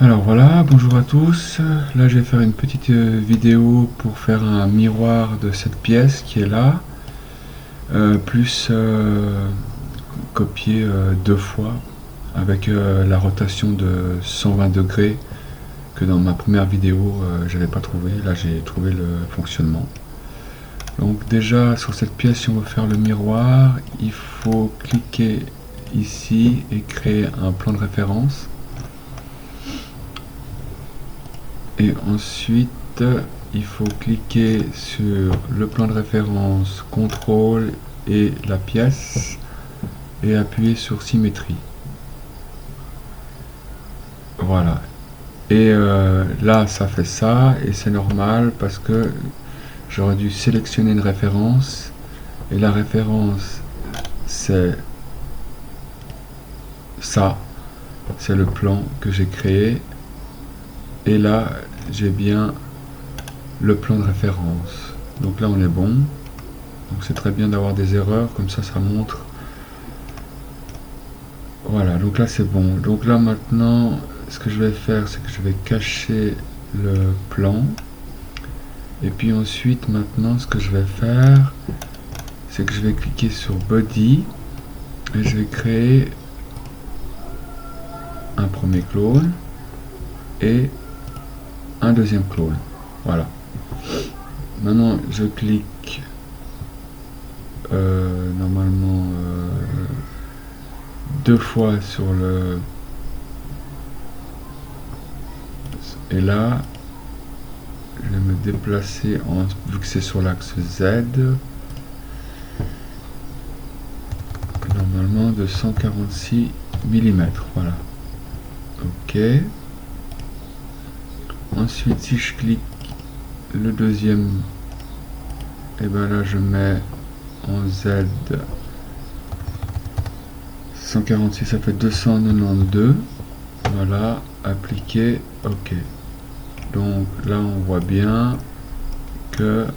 Alors voilà, bonjour à tous. Là je vais faire une petite vidéo pour faire un miroir de cette pièce qui est là, plus copier deux fois avec la rotation de 120 degrés que dans ma première vidéo j'avais pas trouvé. Là j'ai trouvé le fonctionnement. Donc déjà sur cette pièce, si on veut faire le miroir, il faut cliquer ici et créer un plan de référence. Et ensuite, il faut cliquer sur le plan de référence, contrôle et la pièce et appuyer sur symétrie. Voilà. Et là, ça fait ça et c'est normal parce que j'aurais dû sélectionner une référence et la référence c'est ça, c'est le plan que j'ai créé et là j'ai bien le plan de référence. Donc là on est bon. Donc c'est très bien d'avoir des erreurs, comme ça montre. Voilà, donc là c'est bon. Donc là maintenant, ce que je vais faire, c'est que je vais cacher le plan. Et puis ensuite, maintenant, ce que je vais faire, c'est que je vais cliquer sur Body. Et je vais créer un premier clone et un deuxième clone. Voilà. Maintenant, je clique normalement deux fois sur le... Et là, je vais me déplacer vu que c'est sur l'axe Z. Normalement de 146 mm. Voilà. Ok. Ensuite, si je clique le deuxième, et ben là je mets en Z 146, ça fait 292. Voilà, appliquer, ok. Donc là on voit bien que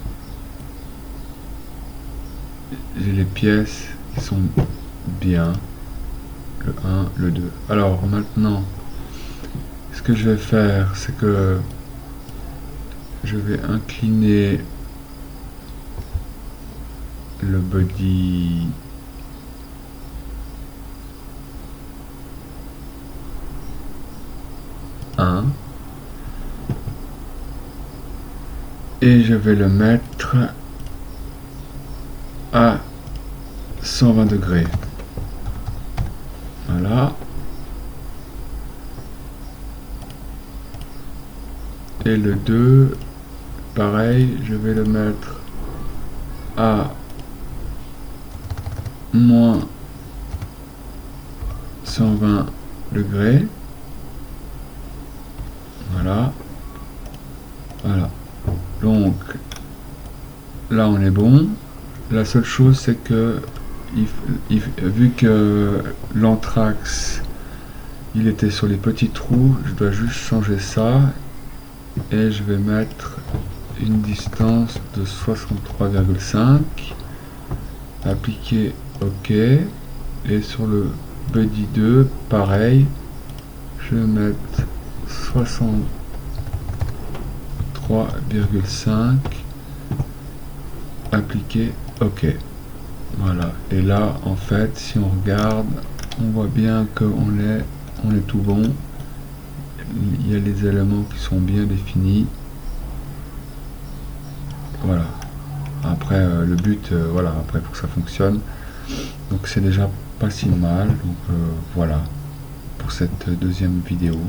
j'ai les pièces qui sont bien, le 1, le 2. Alors maintenant, ce que je vais faire, c'est que je vais incliner le body et je vais le mettre à 120 degrés. Voilà. Et le 2, pareil, je vais le mettre à moins 120 degrés. Voilà. Voilà. Donc là on est bon. La seule chose c'est que vu que l'anthrax il était sur les petits trous, je dois juste changer ça et je vais mettre une distance de 63,5, appliquer OK, et sur le body 2 pareil, je vais mettre 63,5, appliquer OK. Voilà, et là en fait si on regarde, on voit bien qu'on est tout bon. Il y a les éléments qui sont bien définis. Voilà. Après le but, voilà, après pour que ça fonctionne. Donc c'est déjà pas si mal. Donc voilà pour cette deuxième vidéo.